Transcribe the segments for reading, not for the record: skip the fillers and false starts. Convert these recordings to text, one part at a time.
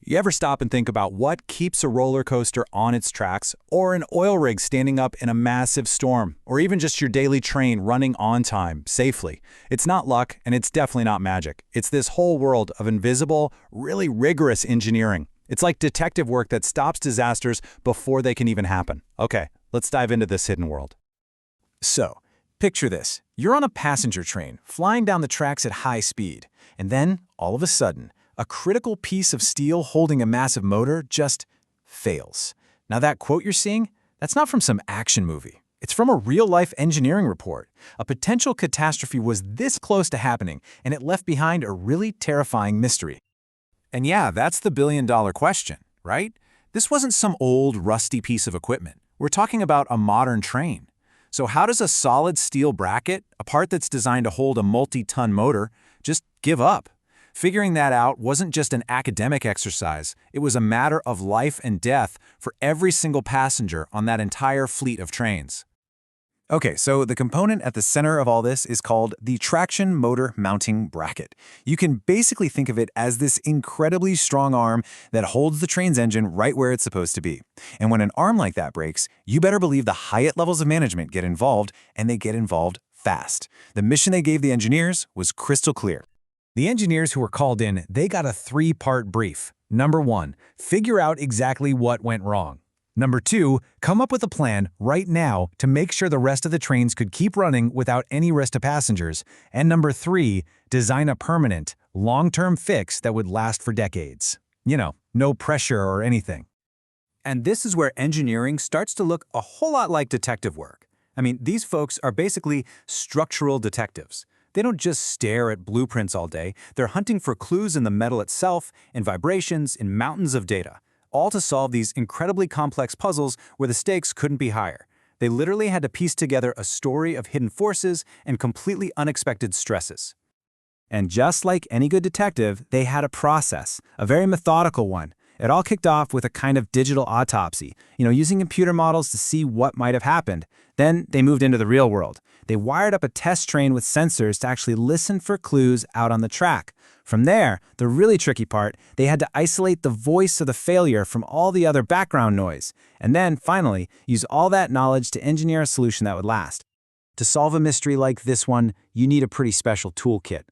You ever stop and think about what keeps a roller coaster on its tracks, or an oil rig standing up in a massive storm, or even just your daily train running on time, safely? It's not luck, and it's definitely not magic. It's this whole world of invisible, really rigorous engineering. It's like detective work that stops disasters before they can even happen. Okay, let's dive into this hidden world. So, picture this. You're on a passenger train, flying down the tracks at high speed, and then, all of a sudden, a critical piece of steel holding a massive motor just fails. Now that quote you're seeing, that's not from some action movie. It's from a real-life engineering report. A potential catastrophe was this close to happening, and it left behind a really terrifying mystery. And yeah, that's the billion-dollar question, right? This wasn't some old, rusty piece of equipment. We're talking about a modern train. So how does a solid steel bracket, a part that's designed to hold a multi-ton motor, just give up? Figuring that out wasn't just an academic exercise, it was a matter of life and death for every single passenger on that entire fleet of trains. Okay, so the component at the center of all this is called the traction motor mounting bracket. You can basically think of it as this incredibly strong arm that holds the train's engine right where it's supposed to be. And when an arm like that breaks, you better believe the highest levels of management get involved, and they get involved fast. The mission they gave the engineers was crystal clear. The engineers who were called in, they got a three-part brief. Number 1, figure out exactly what went wrong. Number 2, come up with a plan right now to make sure the rest of the trains could keep running without any risk to passengers. And number 3, design a permanent, long-term fix that would last for decades. You know, no pressure or anything. And this is where engineering starts to look a whole lot like detective work. I mean, these folks are basically structural detectives. They don't just stare at blueprints all day, they're hunting for clues in the metal itself, in vibrations, in mountains of data, all to solve these incredibly complex puzzles where the stakes couldn't be higher. They literally had to piece together a story of hidden forces and completely unexpected stresses. And just like any good detective, they had a process, a very methodical one. It all kicked off with a kind of digital autopsy, using computer models to see what might have happened. Then they moved into the real world. They wired up a test train with sensors to actually listen for clues out on the track. From there, the really tricky part, they had to isolate the voice of the failure from all the other background noise. And then, finally, use all that knowledge to engineer a solution that would last. To solve a mystery like this one, you need a pretty special toolkit.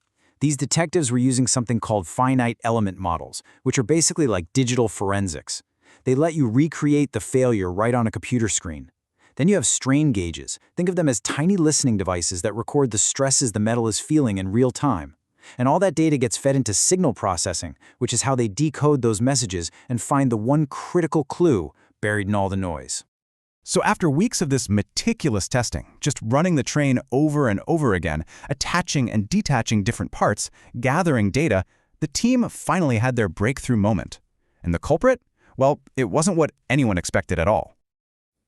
These detectives were using something called finite element models, which are basically like digital forensics. They let you recreate the failure right on a computer screen. Then you have strain gauges. Think of them as tiny listening devices that record the stresses the metal is feeling in real time. And all that data gets fed into signal processing, which is how they decode those messages and find the one critical clue buried in all the noise. So after weeks of this meticulous testing, just running the train over and over again, attaching and detaching different parts, gathering data, the team finally had their breakthrough moment. And the culprit? Well, it wasn't what anyone expected at all.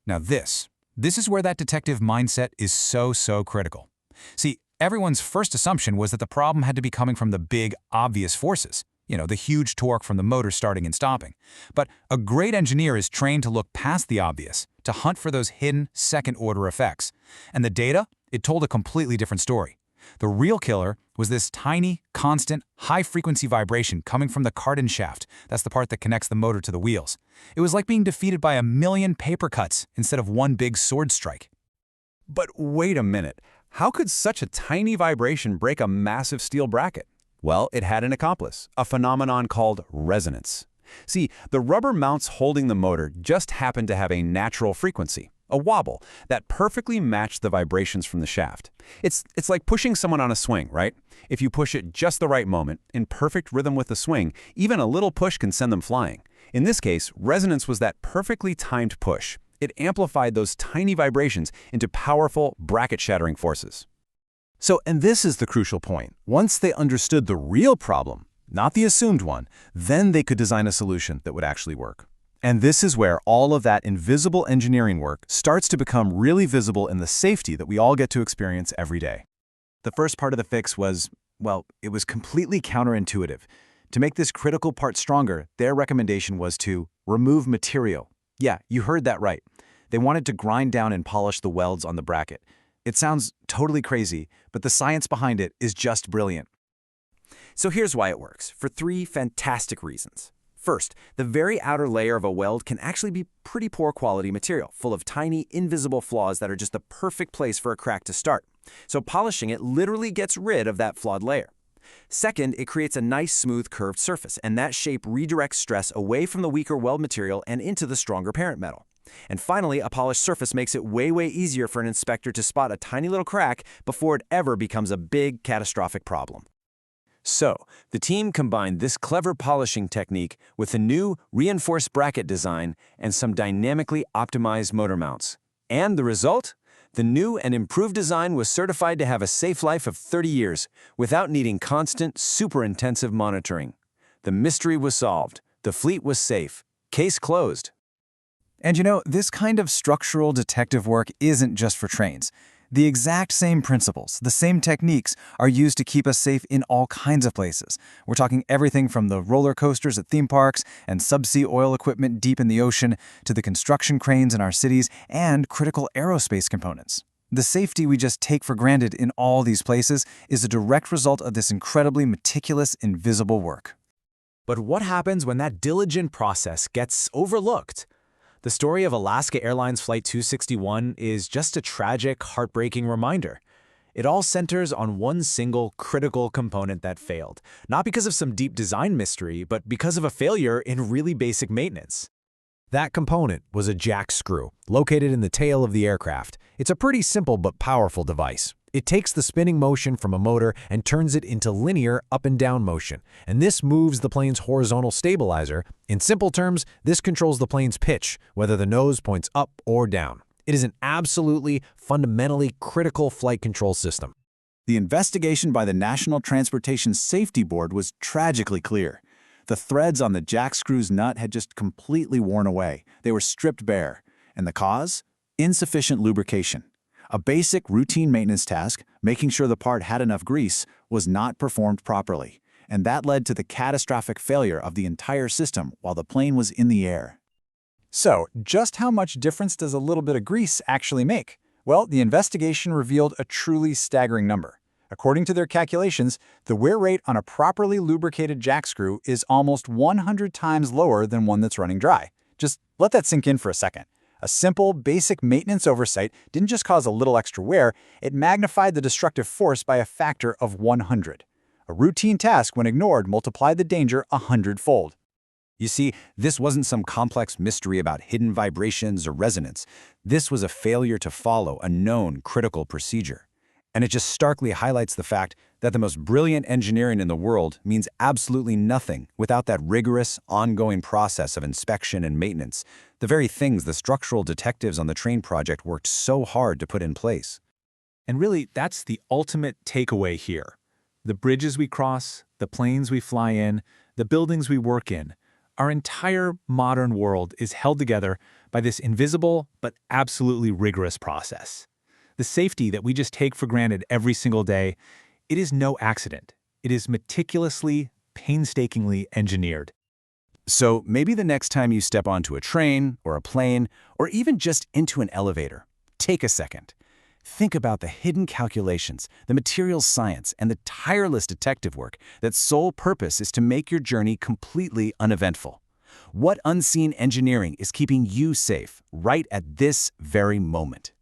Now this is where that detective mindset is so critical. See, everyone's first assumption was that the problem had to be coming from the big, obvious forces. The huge torque from the motor starting and stopping. But a great engineer is trained to look past the obvious, to hunt for those hidden, second-order effects. And the data? It told a completely different story. The real killer was this tiny, constant, high-frequency vibration coming from the cardan shaft. That's the part that connects the motor to the wheels. It was like being defeated by 1,000,000 paper cuts instead of one big sword strike. But wait a minute. How could such a tiny vibration break a massive steel bracket? Well, it had an accomplice, a phenomenon called resonance. See, the rubber mounts holding the motor just happened to have a natural frequency, a wobble, that perfectly matched the vibrations from the shaft. It's like pushing someone on a swing, right? If you push at just the right moment, in perfect rhythm with the swing, even a little push can send them flying. In this case, resonance was that perfectly timed push. It amplified those tiny vibrations into powerful, bracket-shattering forces. And this is the crucial point. Once they understood the real problem, not the assumed one, then they could design a solution that would actually work. And this is where all of that invisible engineering work starts to become really visible in the safety that we all get to experience every day. The first part of the fix was, well, it was completely counterintuitive. To make this critical part stronger, their recommendation was to remove material. Yeah, you heard that right. They wanted to grind down and polish the welds on the bracket. It sounds totally crazy, but the science behind it is just brilliant. So here's why it works, for 3 fantastic reasons. First, the very outer layer of a weld can actually be pretty poor quality material, full of tiny, invisible flaws that are just the perfect place for a crack to start. So polishing it literally gets rid of that flawed layer. Second, it creates a nice, smooth, curved surface, and that shape redirects stress away from the weaker weld material and into the stronger parent metal. And finally, a polished surface makes it way easier for an inspector to spot a tiny little crack before it ever becomes a big, catastrophic problem. So, the team combined this clever polishing technique with a new reinforced bracket design and some dynamically optimized motor mounts. And the result? The new and improved design was certified to have a safe life of 30 years without needing constant, super-intensive monitoring. The mystery was solved. The fleet was safe. Case closed. And you know, this kind of structural detective work isn't just for trains. The exact same principles, the same techniques are used to keep us safe in all kinds of places. We're talking everything from the roller coasters at theme parks and subsea oil equipment deep in the ocean to the construction cranes in our cities and critical aerospace components. The safety we just take for granted in all these places is a direct result of this incredibly meticulous, invisible work. But what happens when that diligent process gets overlooked? The story of Alaska Airlines Flight 261 is just a tragic, heartbreaking reminder. It all centers on one single critical component that failed, not because of some deep design mystery, but because of a failure in really basic maintenance. That component was a jack screw, located in the tail of the aircraft. It's a pretty simple but powerful device. It takes the spinning motion from a motor and turns it into linear up and down motion, and this moves the plane's horizontal stabilizer. In simple terms, this controls the plane's pitch, whether the nose points up or down. It is an absolutely, fundamentally critical flight control system. The investigation by the National Transportation Safety Board was tragically clear. The threads on the jack screw's nut had just completely worn away. They were stripped bare. And the cause? Insufficient lubrication. A basic routine maintenance task, making sure the part had enough grease, was not performed properly, and that led to the catastrophic failure of the entire system while the plane was in the air. So, just how much difference does a little bit of grease actually make? Well, the investigation revealed a truly staggering number. According to their calculations, the wear rate on a properly lubricated jack screw is almost 100 times lower than one that's running dry. Just let that sink in for a second. A simple, basic maintenance oversight didn't just cause a little extra wear, it magnified the destructive force by a factor of 100. A routine task, when ignored, multiplied the danger 100-fold. You see, this wasn't some complex mystery about hidden vibrations or resonance. This was a failure to follow a known critical procedure. And it just starkly highlights the fact that the most brilliant engineering in the world means absolutely nothing without that rigorous, ongoing process of inspection and maintenance, the very things the structural detectives on the train project worked so hard to put in place. And really, that's the ultimate takeaway here. The bridges we cross, the planes we fly in, the buildings we work in, our entire modern world is held together by this invisible but absolutely rigorous process. The safety that we just take for granted every single day, it is no accident. It is meticulously, painstakingly engineered. So maybe the next time you step onto a train or a plane or even just into an elevator, take a second. Think about the hidden calculations, the materials science, and the tireless detective work that's sole purpose is to make your journey completely uneventful. What unseen engineering is keeping you safe right at this very moment?